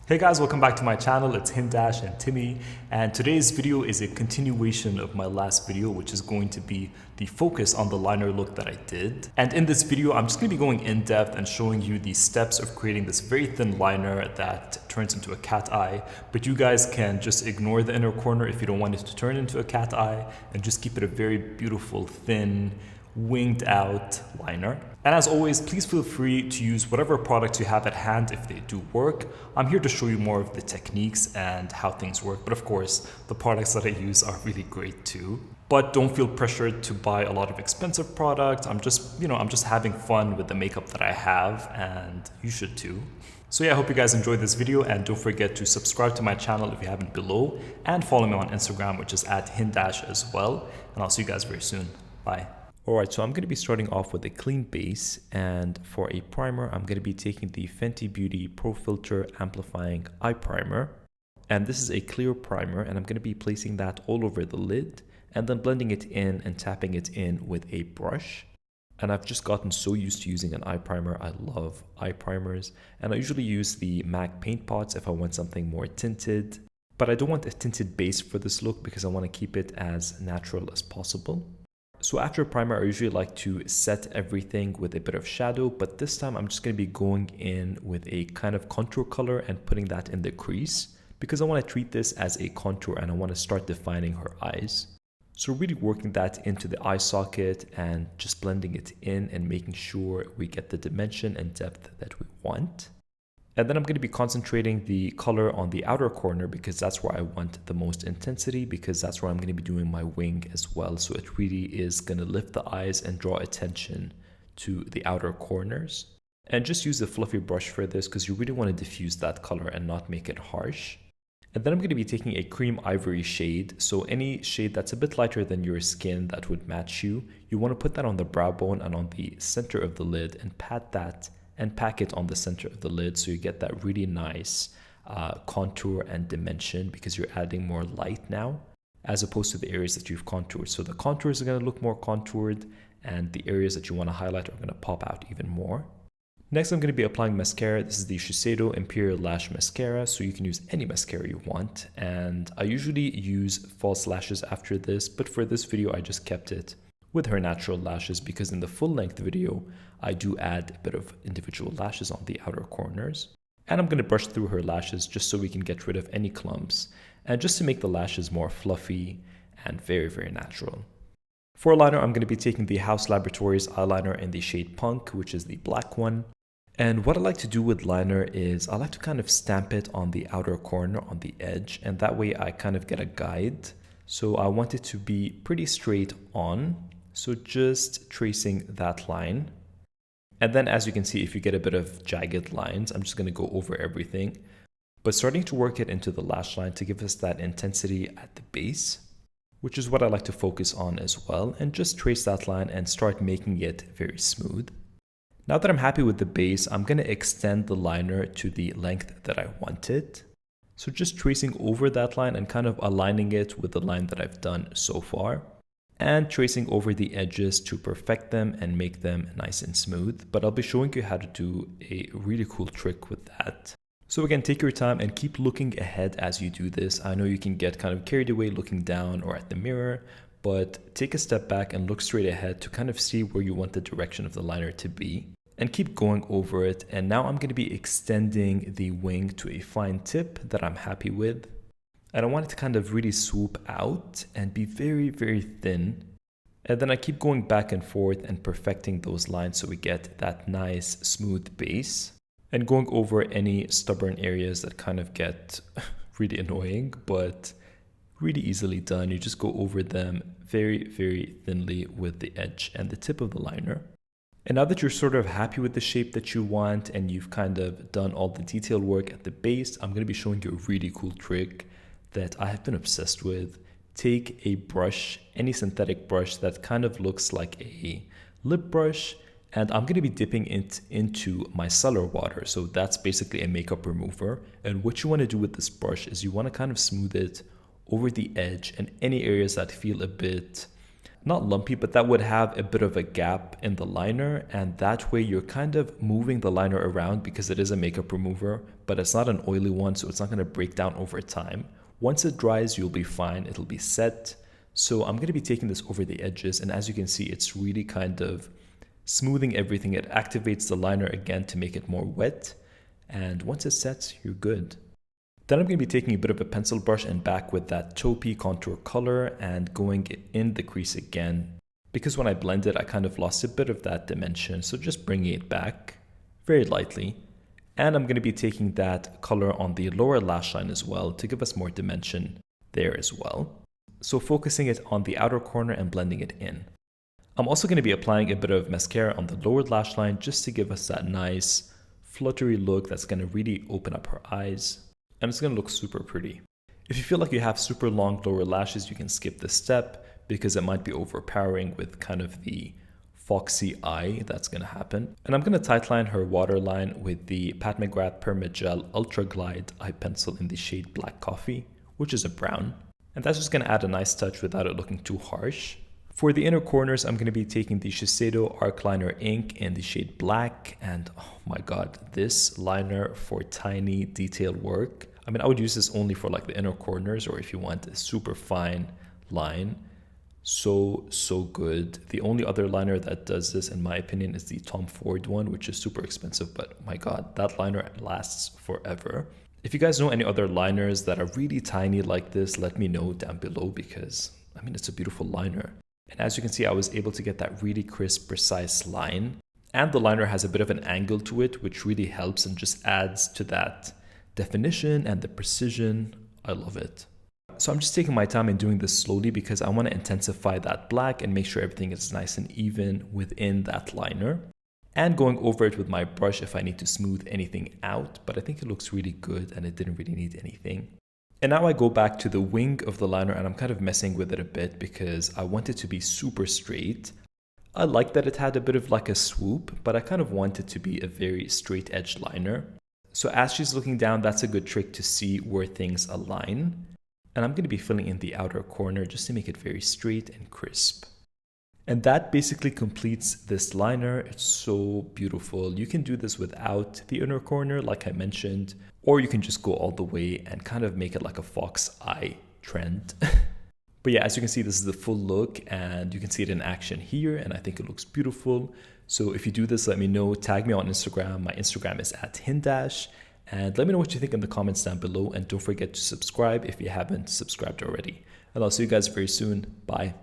Hey guys, welcome back to my channel. It's Hindash and Timmy, and today's video is a continuation of my last video, which is going to be the focus on the liner look that I did. And in this video, I'm just going to be going in depth and showing you the steps of creating this very thin liner that turns into a cat eye. But you guys can just ignore the inner corner if you don't want it to turn into a cat eye, and just keep it a very beautiful, thin, winged out liner. And as always, please feel free to use whatever products you have at hand if they do work. I'm here to show you more of the techniques and how things work, but of course the products that I use are really great too. But don't feel pressured to buy a lot of expensive products. I'm just having fun with the makeup that I have, and you should too. So yeah, I hope you guys enjoyed this video, and don't forget to subscribe to my channel if you haven't below, and follow me on Instagram, which is @Hindash as well. And I'll see you guys very soon. Bye. Alright, so I'm going to be starting off with a clean base, and for a primer I'm going to be taking the Fenty Beauty Pro Filter Amplifying Eye Primer. And this is a clear primer, and I'm going to be placing that all over the lid and then blending it in and tapping it in with a brush. And I've just gotten so used to using an eye primer. I love eye primers, and I usually use the MAC paint pots if I want something more tinted. But I don't want a tinted base for this look because I want to keep it as natural as possible. So after a primer, I usually like to set everything with a bit of shadow, but this time I'm just going to be going in with a kind of contour color and putting that in the crease because I want to treat this as a contour and I want to start defining her eyes. So really working that into the eye socket and just blending it in and making sure we get the dimension and depth that we want. And then I'm going to be concentrating the color on the outer corner because that's where I want the most intensity, because that's where I'm going to be doing my wing as well. So it really is going to lift the eyes and draw attention to the outer corners. And just use a fluffy brush for this because you really want to diffuse that color and not make it harsh. And then I'm going to be taking a cream ivory shade. So any shade that's a bit lighter than your skin that would match you, you want to put that on the brow bone and on the center of the lid and pat that and pack it on the center of the lid so you get that really nice contour and dimension because you're adding more light now as opposed to the areas that you've contoured. So the contours are going to look more contoured and the areas that you want to highlight are going to pop out even more. Next, I'm going to be applying mascara. This is the Shiseido Imperial Lash Mascara, so you can use any mascara you want. And I usually use false lashes after this, but for this video I just kept it with her natural lashes because in the full-length video I do add a bit of individual lashes on the outer corners. And I'm going to brush through her lashes just so we can get rid of any clumps and just to make the lashes more fluffy and very, very natural. For liner, I'm going to be taking the House Laboratories eyeliner in the shade Punk, which is the black one. And what I like to do with liner is I like to kind of stamp it on the outer corner on the edge, and that way I kind of get a guide. So I want it to be pretty straight on. So just tracing that line. And then as you can see, if you get a bit of jagged lines, I'm just going to go over everything. But starting to work it into the lash line to give us that intensity at the base, which is what I like to focus on as well. And just trace that line and start making it very smooth. Now that I'm happy with the base, I'm going to extend the liner to the length that I want it. So just tracing over that line and kind of aligning it with the line that I've done so far. And tracing over the edges to perfect them and make them nice and smooth. But I'll be showing you how to do a really cool trick with that. So again, take your time and keep looking ahead as you do this. I know you can get kind of carried away looking down or at the mirror, but take a step back and look straight ahead to kind of see where you want the direction of the liner to be. And keep going over it. And now I'm going to be extending the wing to a fine tip that I'm happy with. And I want it to kind of really swoop out and be very, very thin. And then I keep going back and forth and perfecting those lines so we get that nice smooth base. And going over any stubborn areas that kind of get really annoying, but really easily done. You just go over them very, very thinly with the edge and the tip of the liner. And now that you're sort of happy with the shape that you want and you've kind of done all the detail work at the base, I'm going to be showing you a really cool trick that I have been obsessed with. Take a brush, any synthetic brush that kind of looks like a lip brush, and I'm going to be dipping it into micellar water. So that's basically a makeup remover. And what you want to do with this brush is you want to kind of smooth it over the edge and any areas that feel a bit not lumpy, but that would have a bit of a gap in the liner, and that way you're kind of moving the liner around because it is a makeup remover, but it's not an oily one, so it's not going to break down over time. Once it dries, you'll be fine. It'll be set. So I'm going to be taking this over the edges, and as you can see, it's really kind of smoothing everything. It activates the liner again to make it more wet, and once it sets, you're good. Then I'm going to be taking a bit of a pencil brush and back with that taupey contour color and going in the crease again. Because when I blended, I kind of lost a bit of that dimension, so just bringing it back very lightly. And I'm going to be taking that color on the lower lash line as well to give us more dimension there as well. So focusing it on the outer corner and blending it in. I'm also going to be applying a bit of mascara on the lower lash line just to give us that nice fluttery look that's going to really open up her eyes. And it's going to look super pretty. If you feel like you have super long lower lashes, you can skip this step because it might be overpowering with kind of the foxy eye that's going to happen. And I'm going to tightline her waterline with the Pat McGrath Permagel Ultra Glide eye pencil in the shade Black Coffee, which is a brown. And that's just going to add a nice touch without it looking too harsh. For the inner corners, I'm going to be taking the Shiseido Arc Liner ink in the shade Black. And oh my god, this liner for tiny detail work. I mean, I would use this only for like the inner corners or if you want a super fine line. So good. The only other liner that does this, in my opinion, is the Tom Ford one, which is super expensive. But my god, that liner lasts forever. If you guys know any other liners that are really tiny like this, let me know down below because, I mean, it's a beautiful liner. And as you can see, I was able to get that really crisp, precise line. And the liner has a bit of an angle to it, which really helps and just adds to that definition and the precision. I love it. So I'm just taking my time and doing this slowly because I want to intensify that black and make sure everything is nice and even within that liner. And going over it with my brush if I need to smooth anything out. But I think it looks really good and it didn't really need anything. And now I go back to the wing of the liner and I'm kind of messing with it a bit because I want it to be super straight. I like that it had a bit of like a swoop, but I kind of want it to be a very straight edge liner. So as she's looking down, that's a good trick to see where things align. And I'm going to be filling in the outer corner just to make it very straight and crisp. And that basically completes this liner. It's so beautiful. You can do this without the inner corner, like I mentioned, or you can just go all the way and kind of make it like a fox eye trend. But yeah, as you can see, this is the full look and you can see it in action here. And I think it looks beautiful. So if you do this, let me know. Tag me on Instagram. My Instagram is @Hindash. And let me know what you think in the comments down below. And don't forget to subscribe if you haven't subscribed already. And I'll see you guys very soon. Bye.